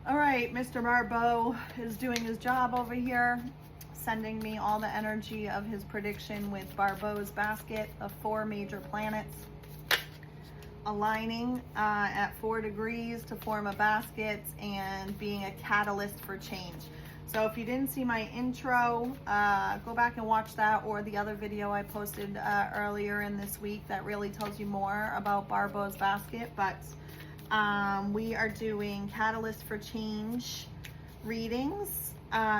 All right, Mr. Barbault is doing his job over here, sending me all the energy of his prediction with Barbault's basket of 4 major planets aligning at 4 degrees to form a basket and being a catalyst for change. So if you didn't see my intro, go back and watch that, or the other video I posted earlier in this week that really tells you more about Barbault's basket. But we are doing Catalyst for Change readings.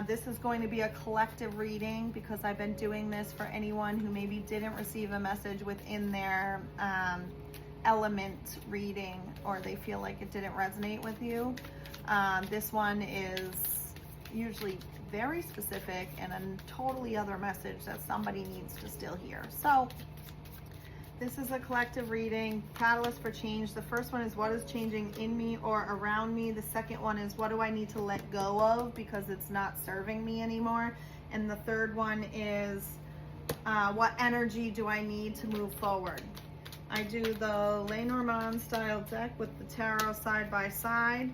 This is going to be a collective reading because I've been doing this for anyone who maybe didn't receive a message within their element reading, or they feel like it didn't resonate with you. This one is usually very specific and a totally other message that somebody needs to still hear. So this is a collective reading, Catalyst for Change. The first one is what is changing in me or around me. The second one is what do I need to let go of because it's not serving me anymore. And the third one is what energy do I need to move forward. I do the Lenormand style deck with the tarot side by side.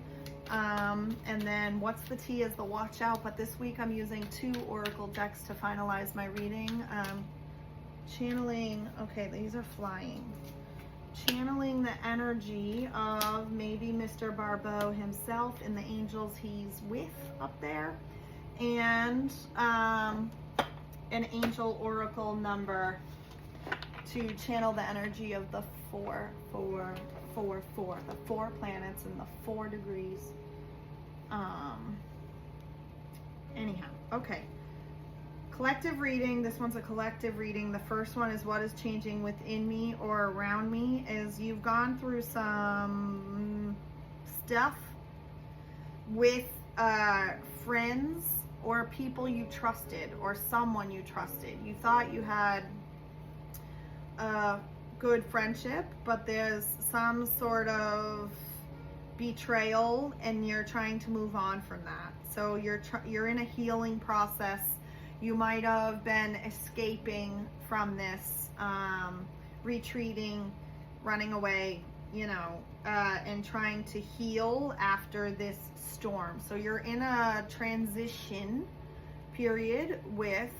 And then what's the T is the watch out. But this week I'm using 2 oracle decks to finalize my reading. Channeling, okay, these are flying. Channeling the energy of maybe Mr. Barbault himself and the angels he's with up there. And an angel oracle number to channel the energy of the 4, 4, 4, 4, the 4 planets and the 4 degrees. Anyhow, okay. Collective reading. This one's a collective reading. The first one is what is changing within me or around me. Is you've gone through some stuff with friends or people you trusted or someone you trusted. You thought you had a good friendship, but there's some sort of betrayal and you're trying to move on from that. So you're in a healing process. You might have been escaping from this, retreating, running away, you know, and trying to heal after this storm. So you're in a transition period with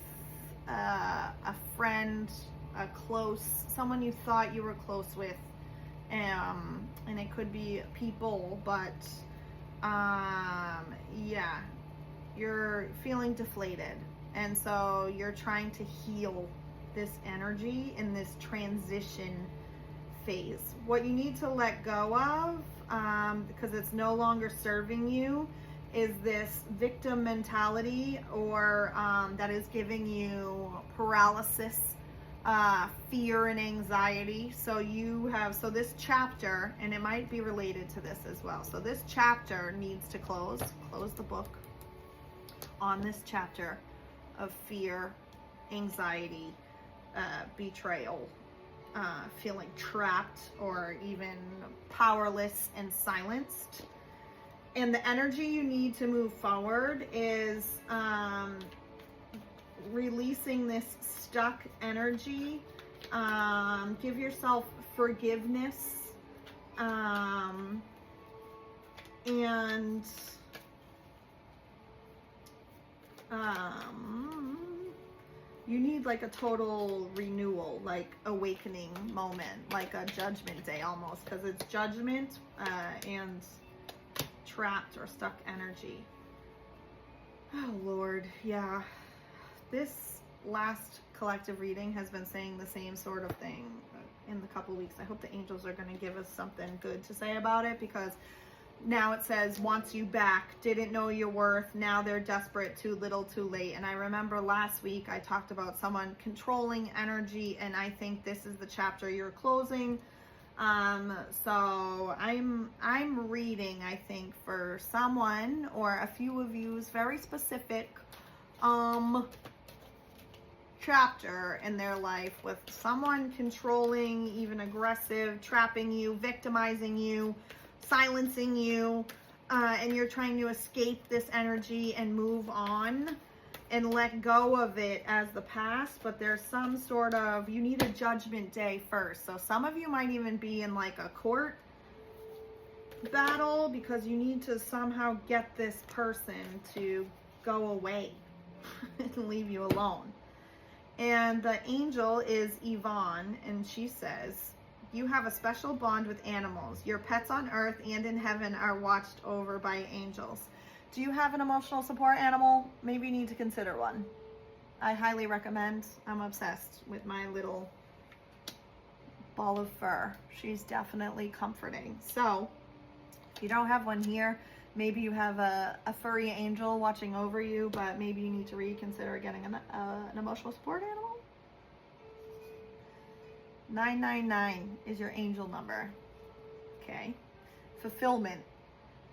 a friend, a close, someone you thought you were close with, and it could be people, but yeah, you're feeling deflated. And so you're trying to heal this energy in this transition phase. What you need to let go of, because it's no longer serving you, is this victim mentality, or that is giving you paralysis, fear and anxiety. So you have, so this chapter, and it might be related to this as well. So this chapter needs to close the book on this chapter of fear, anxiety, betrayal, feeling trapped or even powerless and silenced. And the energy you need to move forward is releasing this stuck energy. Give yourself forgiveness, and you need like a total renewal, like awakening moment, like a judgment day almost, because it's judgment and trapped or stuck energy. Oh Lord, yeah. This last collective reading has been saying the same sort of thing in the couple weeks. I hope the angels are going to give us something good to say about it, because now it says wants you back, didn't know your worth, now they're desperate, too little too late. And I remember last week I talked about someone controlling energy, and I think this is the chapter you're closing. So I'm reading, I think, for someone or a few of you's very specific chapter in their life with someone controlling, even aggressive, trapping you, victimizing you, silencing you, and you're trying to escape this energy and move on and let go of it as the past. But there's some sort of, you need a judgment day first. So some of you might even be in like a court battle because you need to somehow get this person to go away and leave you alone. And the angel is Yvonne, and she says, you have a special bond with animals. Your pets on earth and in heaven are watched over by angels. Do you have an emotional support animal? Maybe you need to consider one. I highly recommend. I'm obsessed with my little ball of fur. She's definitely comforting. So if you don't have one here, maybe you have a furry angel watching over you, but maybe you need to reconsider getting an emotional support animal. 999 is your angel number. Okay. Fulfillment.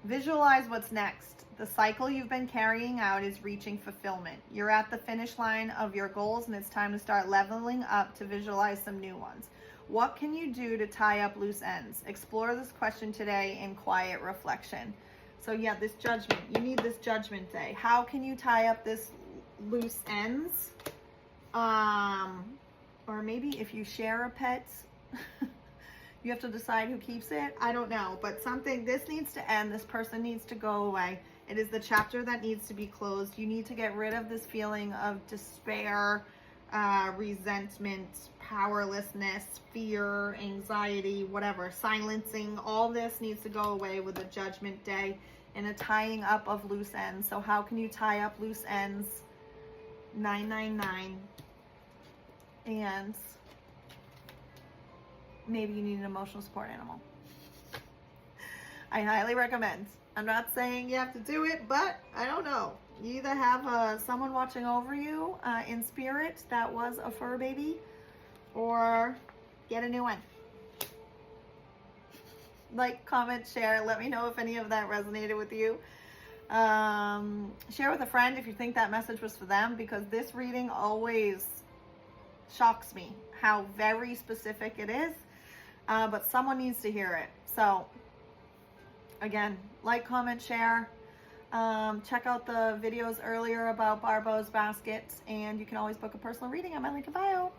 Visualize what's next. The cycle you've been carrying out is reaching fulfillment. You're at the finish line of your goals, and it's time to start leveling up to visualize some new ones. What can you do to tie up loose ends? Explore this question today in quiet reflection. So yeah, this judgment. You need this judgment day. How can you tie up this loose ends? Or maybe if you share a pet, you have to decide who keeps it. I don't know, but this needs to end. This person needs to go away. It is the chapter that needs to be closed. You need to get rid of this feeling of despair, resentment, powerlessness, fear, anxiety, whatever. Silencing, all this needs to go away with a judgment day and a tying up of loose ends. So how can you tie up loose ends? 999. And maybe you need an emotional support animal. I highly recommend. I'm not saying you have to do it, but I don't know. You either have someone watching over you in spirit that was a fur baby, or get a new one. Like, comment, share. Let me know if any of that resonated with you. Share with a friend if you think that message was for them, because this reading always shocks me how very specific it is, but someone needs to hear it. So again, like, comment, share. Check out the videos earlier about Barbault's baskets, and you can always book a personal reading on my link in bio.